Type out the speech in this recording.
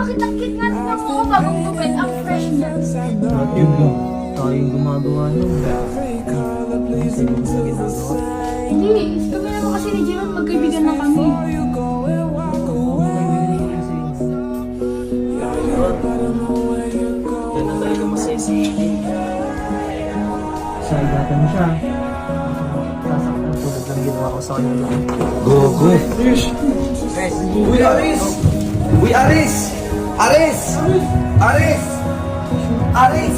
bakit ang cute nga tingnan mo bagong gupit? Ang fresh niya. Yung tayo yung gumagawa nun. Kasi yung sa ginagawa. Hindi, kami naman kasi ni Jiron magkaibigan na kami. Yan na talaga masaya si Aiden. Saigatan mo siya. Sasaktan tulad lang ginawa ko sa kanya lang. Gogo. Uy, Aris! Uy, Aris! Aris! Aris! Aris!